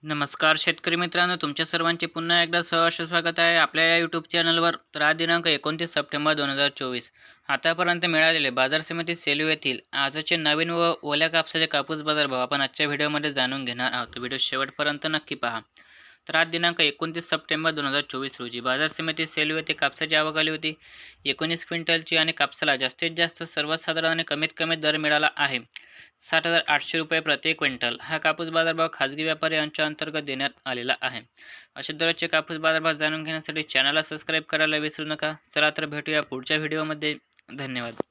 नमस्कार शेतकरी मित्रांनो, तुमच्या सर्वांचे पुन्हा एकदा सहर्ष स्वागत आहे आपल्या या यूट्यूब चॅनलवर. तर आज दिनांक 29 सप्टेंबर 2024. आतापर्यंत मिळालेले बाजार समिती सेलू येथील आजचे नवीन व ओल्या कापसाचे कापूस बाजारभाव आपण आजच्या व्हिडिओमध्ये जाणून घेणार आहोत. व्हिडिओ शेवटपर्यंत नक्की पहा. तर आज दिनांक 29 सप्टेंबर 2024 रोजी बाजार समिती सेलू येथे कापसाची आवक आली होती 19 क्विंटलची आणि कापसाला जास्तीत जास्त सर्वसाधारण आणि कमीत कमी दर मिळाला आहे 60,800 रुपये प्रति क्विंटल. हा कापूस बाजारभाव खाजगी व्यापारी यांच्या अंतर्गत देण्यात आलेला आहे. असे दररोजचे कापूस बाजारभाव जाणून घेण्यासाठी चॅनलला सबस्क्राईब करायला विसरू नका. चला तर भेटूया पुढच्या व्हिडिओमध्ये. धन्यवाद.